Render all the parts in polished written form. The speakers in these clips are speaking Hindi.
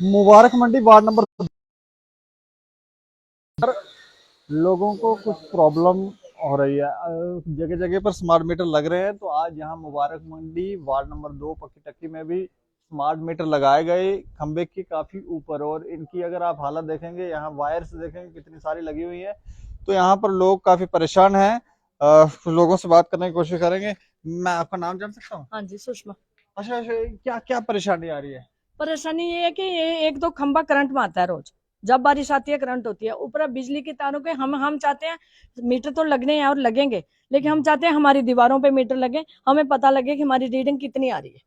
मुबारक मंडी वार्ड नंबर लोगों को कुछ प्रॉब्लम हो रही है। जगह जगह पर स्मार्ट मीटर लग रहे हैं, तो आज यहाँ मुबारक मंडी वार्ड नंबर 2 पक्की टक्की में भी स्मार्ट मीटर लगाए गए खंबे के काफी ऊपर। और इनकी अगर आप हालत देखेंगे, यहाँ वायर्स देखेंगे कितनी सारी लगी हुई है, तो यहाँ पर लोग काफी परेशान हैं। लोगों से बात करने की कोशिश करेंगे। मैं आपका नाम जान सकता हूँ? हाँ जी, सुषमा। अच्छा अच्छा, क्या क्या परेशानी आ रही है? परेशानी ये है कि ये एक दो खंबा करंट में आता है रोज। जब बारिश आती है करंट होती है, ऊपर बिजली की तारों के हम चाहते हैं मीटर तो लगने हैं और लगेंगे, लेकिन हम चाहते हैं हमारी दीवारों पे मीटर लगे, हमें पता लगे कि हमारी रीडिंग कितनी आ रही है।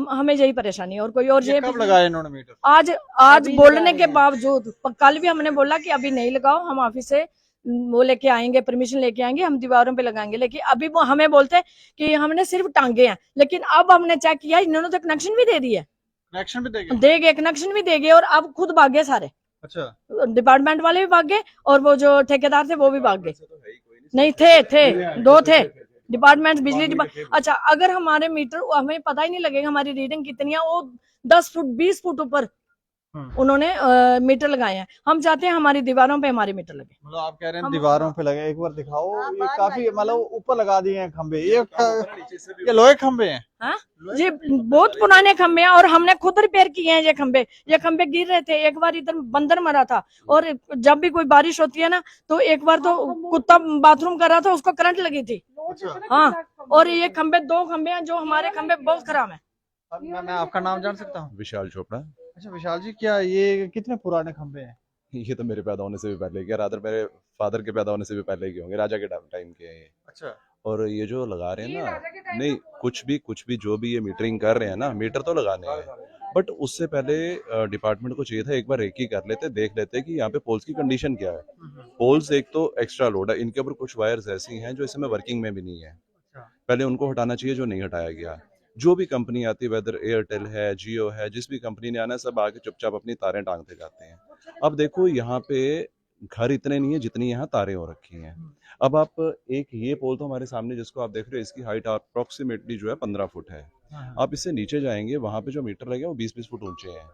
हमें यही परेशानी है और कोई और ये कब लगाया इन्होंने मीटर? आज आज बोलने के बावजूद कल भी हमने बोला कि अभी नहीं लगाओ, हम ऑफिस से वो लेके आएंगे, परमिशन लेके आएंगे, हम दीवारों पे लगाएंगे। लेकिन अभी वो हमें बोलते कि हमने सिर्फ टांगे हैं, लेकिन अब हमने चेक किया इन्होंने तो कनेक्शन भी दे दिया है। कनेक्शन भी देंगे? देंगे, कनेक्शन भी देंगे और अब खुद भाग गए सारे। अच्छा, डिपार्टमेंट वाले भी भाग गए और वो जो ठेकेदार थे वो भी भाग गए। नहीं थे दो थे डिपार्टमेंट बिजली अच्छा, अगर हमारे मीटर हमें पता ही नहीं लगेगा हमारी रीडिंग कितनी है, वो 10 फुट 20 फुट ऊपर उन्होंने मीटर लगाए हैं। हम चाहते हैं हमारी दीवारों पे हमारे मीटर लगे। मतलब आप कह रहे हैं दीवारों पे लगे? एक बार दिखाओ। ये काफी मतलब ऊपर लगा दिए हैं खंबे। ये लोहे खंबे हैं? हाँ, ये बहुत पुराने खंबे हैं और हमने खुद रिपेयर किए हैं। ये खंबे गिर रहे थे, एक बार इधर बंदर मरा था, और जब भी कोई बारिश होती है ना, तो एक बार तो कुत्ता बाथरूम कर रहा था, उसको करंट लगी थी। हाँ, और ये खंबे 2 खंबे हैं जो हमारे खंबे बहुत खराब है। मैं आपका नाम जान सकता हूँ? विशाल चोपड़ा। अच्छा विशाल जी, क्या ये कितने पुराने खंबे हैं? ये तो मेरे पैदा होने से भी पहले के, रादर मेरे फादर के पैदा होने से भी पहले के होंगे, राजा के टाइम के हैं ये। अच्छा। और ये जो लगा रहे हैं ना, नहीं कुछ भी जो भी ये मीटरिंग कर रहे हैं ना, मीटर तो लगाने हैं, बट उससे पहले डिपार्टमेंट को चाहिए था एक बार रेकी कर लेते, देख लेते कि यहाँ पे पोल्स की कंडीशन क्या है। पोल्स एक तो एक्स्ट्रा लोड है, इनके ऊपर कुछ वायर्स ऐसी हैं जो इस समय वर्किंग में भी नहीं है, पहले उनको हटाना चाहिए जो नहीं हटाया गया। जो भी कंपनी आती है, वेदर एयरटेल है, जियो है, जिस भी कंपनी ने आना है, सब आके चुपचाप अपनी तारें टांगते जाते हैं। अब देखो यहाँ पे घर इतने नहीं है जितनी यहाँ तारें हो रखी हैं। अब आप एक ये पोल तो हमारे सामने जिसको आप देख रहे हो, इसकी हाइट अप्रोक्सीमेटली जो है 15 फुट है। आप इससे नीचे जाएंगे, वहां पे जो मीटर लगे वो 20-20 फुट ऊंचे हैं।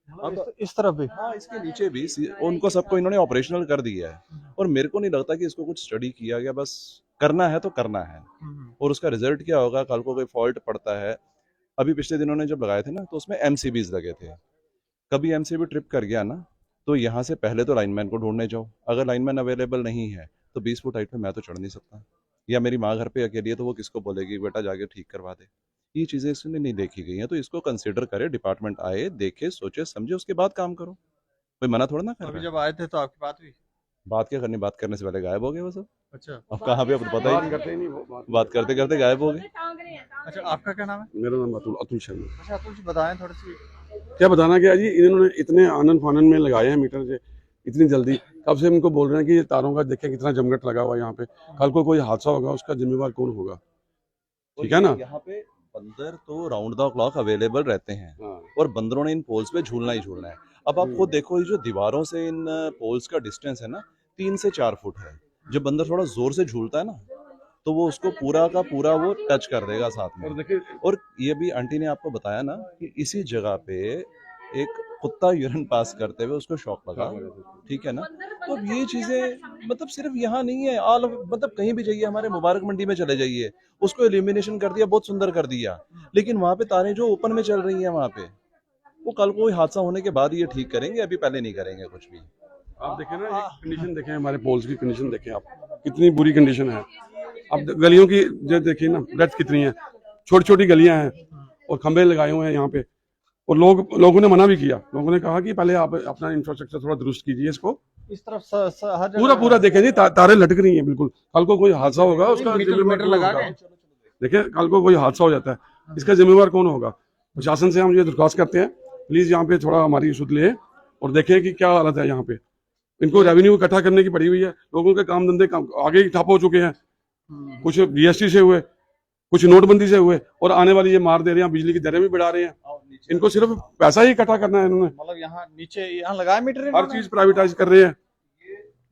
अब इस तरफ भी? हाँ, इसके नीचे भी उनको सबको इन्होंने ऑपरेशनल कर दिया है, और मेरे को नहीं लगता कि इसको कुछ स्टडी किया गया, बस करना है तो करना है, और उसका रिजल्ट क्या होगा, कल को कोई फॉल्ट पड़ता है। अभी पिछले दिनों ने जब लगाए थे ना, तो उसमें एमसीबीज लगे थे, कभी एमसीबी ट्रिप कर गया ना, तो यहाँ से पहले तो लाइनमैन को ढूंढने जाओ, अगर लाइनमैन अवेलेबल नहीं है तो 20 फुट हाइट पे मैं तो चढ़ नहीं सकता, या मेरी माँ घर पे अकेली है तो वो किसको बोलेगी बेटा जाके ठीक करवा दे। ये चीज़ें इसने नहीं देखी गई हैं, तो इसको कंसिडर करे, डिपार्टमेंट आए, देखे, सोचे, समझे, उसके बाद काम करो, कोई मना थोड़ा ना कर रहा है। जब आए थे तो आपकी बात हुई? बात क्या करनी, बात करने से पहले गायब हो गए वो सब। अच्छा। अब कहाँ पे, अब पता ही नहीं, बात करते करते गायब हो गए। अच्छा, आपका क्या नाम है? मेरा नाम अतुल शर्मा। अच्छा अतुल जी, बताएं थोड़ी सी। क्या बताना क्या जी, इन्होंने इतने आनन फानन में लगाए हैं मीटर से, इतनी जल्दी। कब से इनको बोल रहे हैं कि ये तारों का देखें कितना जमघट लगा हुआ है यहाँ पे, कल को कोई हादसा होगा उसका जिम्मेवार कौन होगा? ठीक है ना। यहाँ पे बंदर तो राउंड द क्लॉक अवेलेबल रहते हैं, और बंदरों ने इन पोल्स पे झूलना ही झूलना है। अब आप खुद देखो, ये जो दीवारों से इन पोल्स का डिस्टेंस है ना, 3 से 4 फुट है। जब बंदर थोड़ा जोर से झूलता है ना, तो वो उसको पूरा का पूरा वो टच कर देगा साथ में। और ये भी आंटी ने आपको बताया ना कि इसी जगह पे एक कुत्ता यूरिन पास करते हुए उसको शॉक लगा, ठीक है ना। तो अब ये चीजें मतलब सिर्फ यहाँ नहीं है, ऑल मतलब कहीं भी जाइए, हमारे मुबारक मंडी में चले जाइए, उसको एलिमिनेशन कर दिया, बहुत सुंदर कर दिया, लेकिन वहाँ पे तारें जो ओपन में चल रही हैं वहाँ पे, वो कल को हादसा होने के बाद ये ठीक करेंगे, अभी पहले नहीं करेंगे कुछ भी। आप देखें ना, कंडीशन देखें, हमारे पोल्स की कंडीशन देखें आप, कितनी बुरी कंडीशन है। अब गलियों की जो देखिए ना, ब्रेथ कितनी है, छोटी छोटी गलियां हैं और खंबे लगाए हुए हैं यहाँ पे, और लोगों ने मना भी किया। लोगों ने कहा कि पहले आप अपना इंफ्रास्ट्रक्चर थोड़ा दुरुस्त कीजिए, इसको इस तरफ हर पूरा पूरा देखें जी, तारें लटक रही हैं बिल्कुल, कल को कोई हादसा होगा उसका मीटर लगा के देखिए, कल को कोई हादसा हो जाता है, इसका जिम्मेवार कौन होगा? प्रशासन से हम ये दरख्वास्त करते हैं, प्लीज यहाँ पे थोड़ा हमारी सुध ले और देखें कि क्या हालत है यहाँ पे। इनको रेवेन्यू इकट्ठा करने की पड़ी हुई है, लोगों के काम धंधे आगे ही ठप हो चुके हैं, कुछ जीएसटी से हुए, कुछ नोटबंदी से हुए, और आने वाली ये मार दे रहे हैं, बिजली की दरें भी बढ़ा रहे हैं। इनको सिर्फ पैसा ही इकट्ठा करना है इन्होंने, मतलब यहाँ नीचे यहाँ लगाए मीटर, हर चीज प्राइवेटाइज कर रहे हैं।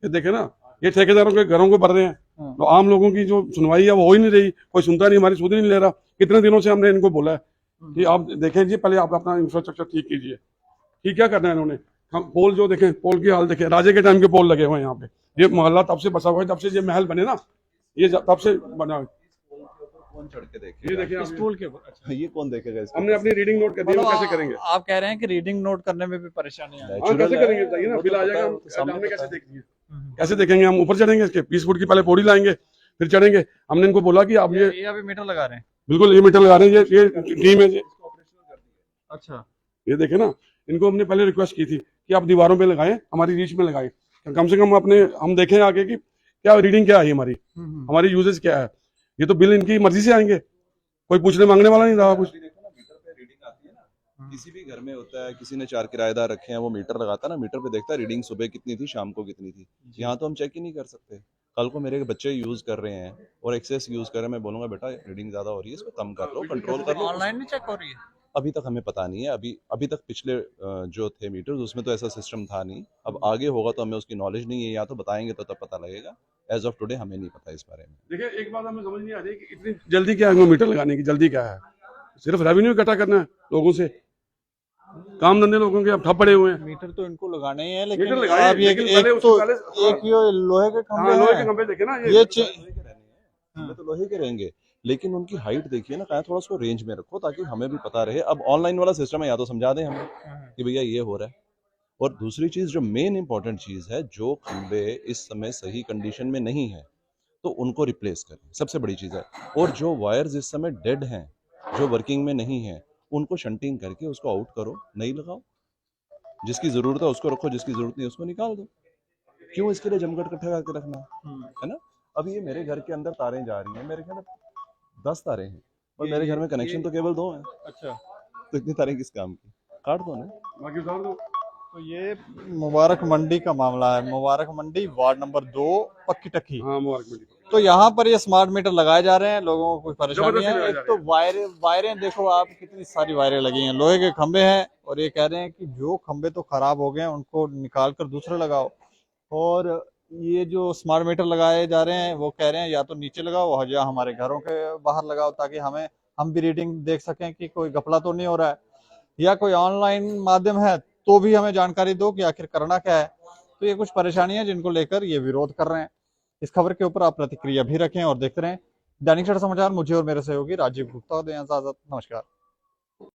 ये देखे ना, ये ठेकेदारों के घरों को भर रहे हैं, तो आम लोगों की जो सुनवाई है वो हो ही नहीं रही, कोई सुनता नहीं, हमारी सुध ही नहीं ले रहा। कितने दिनों से हमने इनको बोला है कि आप देखें जी, पहले आप अपना इंफ्रास्ट्रक्चर ठीक कीजिए। ठीक क्या करना है इन्होंने? हम पोल जो देखें, पोल की हाल देखें, राजे के टाइम के पोल लगे हुए हैं यहाँ पे। ये मोहल्ला तब से बसा हुआ है, तब से ये महल बने ना, ये तब से बना हुआ है। कौन चढ़ के ये देखेगा? देखिए आप, स्कूल के ऊपर। अच्छा। ये कौन देखेगा इसको? हमने अपनी रीडिंग नोट कर दी, वो मतलब कैसे करेंगे? आप कह रहे हैं कि रीडिंग नोट करने में भी परेशानी आ रही है। हाँ, कैसे है। करेंगे बताइए ना, वो बिल तो आ पता जाएगा, है, हम वो तो सामने हमने पता कैसे है। देखेंगे? कैसे देखेंगे? हम ऊपर चढ़ेंगे इसके 20 फुट की पहले पौड़ी लाएंगे, फिर चढ़ेंगे। हमने इनको बोला कि आप ये ये अभी मीटर लगा रहे हैं। बिल्कुल ये मीटर लगा रहे हैं, ये टीम है ये। अच्छा। ये देखे ना, इनको हमने पहले रिक्वेस्ट की थी कि आप दीवारों पे लगाएं, हमारी रीच में लगाएं, कम से कम अपने हम देखें आगे कि क्या रीडिंग क्या है हमारी, हमारी यूजेज क्या है। ये तो बिल इनकी मर्जी से आएंगे, कोई पूछने मांगने वाला नहीं रहा कुछ। अभी देखो ना, मीटर पे रीडिंग आती है ना, किसी भी घर में होता है, किसी ने 4 किराएदार रखे हैं, वो मीटर लगाता है ना, मीटर पे देखता है रीडिंग सुबह कितनी थी, शाम को कितनी थी। यहाँ तो हम चेक ही नहीं कर सकते। कल को मेरे बच्चे यूज कर रहे हैं और एक्सेस यूज कर रहे हैं, मैं बोलूंगा बेटा रीडिंग ज्यादा हो रही है, इसको कम कर लो, कंट्रोल कर लो। ऑनलाइन नहीं चेक हो रही है? अभी तक हमें पता नहीं है। अभी तक पिछले जो थे मीटर्स उसमें तो ऐसा सिस्टम था नहीं। अब आगे होगा तो हमें उसकी नॉलेज नहीं है, या तो बताएंगे तो तब पता लगेगा। एज ऑफ टुडे हमें नहीं पता इस बारे में। देखिए एक बात हमें समझ नहीं आ रही कि इतनी जल्दी क्या है मीटर लगाने की, जल्दी क्या है? सिर्फ रेवेन्यू इकट्ठा करना है लोगों से, काम धंधे लोगों के अब ठप पड़े हुए हैं। मीटर तो इनको लगाने ही है, लेकिन मीटर लगाए हैं, अब ये लेकिन एक पहले तो उससे पहले- एक ये लोहे के खंभे हाँ, लोहे के हैं, खंभे देखे ना ये ये लोहे के रहने हैं, हमें तो लोहे के रहेंगे, लेकिन उनकी हाइट देखिए ना, कहाँ थोड़ा उसको रेंज में रखो ताकि हमें भी पता रहे। अब ऑनलाइन वाला सिस्टम है, या तो समझा दें हमें कि भैया ये हो रहा है। और दूसरी चीज जो मेन इंपॉर्टेंट चीज है, जो खंबे इस समय सही कंडीशन में नहीं है तो उनको रिप्लेस करें, सबसे बड़ी चीज है। और जो वायर्स इस समय डेड हैं, जो वर्किंग में नहीं है, उनको शंटिंग करके उसको आउट करो, नहीं लगाओ। जिसकी जरूरत है उसको रखो, जिसकी जरूरत नहीं है उसको निकाल दो। क्यों इसके लिए जमघट इकट्ठा करके रखना, है ना? अब ये मेरे घर के अंदर तारें जा रही हैं, मेरे ख्याल में 10 तारें हैं और मेरे घर में कनेक्शन तो केवल 2 हैं। अच्छा। तो इतनी तारें किस काम की? काट दो ना। बाकी उतार दो। तो ये मुबारक मंडी का मामला है। मुबारक मंडी वार्ड नंबर 2 पक्की टक्की। हाँ, मुबारक मंडी। तो यहाँ पर ये स्मार्ट मीटर लगाए जा रहे हैं, लोगों को कोई परेशानी जबरदस्ती है। लगाए एक जा तो रहे वायरें देखो आप, कितनी सारी वायरें लगी हैं, लोहे के खंबे हैं, और ये कह रहे हैं कि जो खंबे तो खराब हो गए हैं उनको निकाल कर दूसरे लगाओ। और ये जो स्मार्ट मीटर लगाए जा रहे हैं वो कह रहे हैं या तो नीचे लगाओ या हमारे घरों के बाहर लगाओ, ताकि हम भी रीडिंग देख सकें कि कोई घपला तो नहीं हो रहा है, या कोई ऑनलाइन माध्यम है तो भी हमें जानकारी दो कि आखिर करना क्या है। तो ये कुछ परेशानियां जिनको लेकर ये विरोध कर रहे हैं। इस खबर के ऊपर आप प्रतिक्रिया भी रखें और देखते रहें दैनिक सवेरा समाचार। मुझे और मेरे सहयोगी राजीव गुप्ता दें इजाजत। नमस्कार।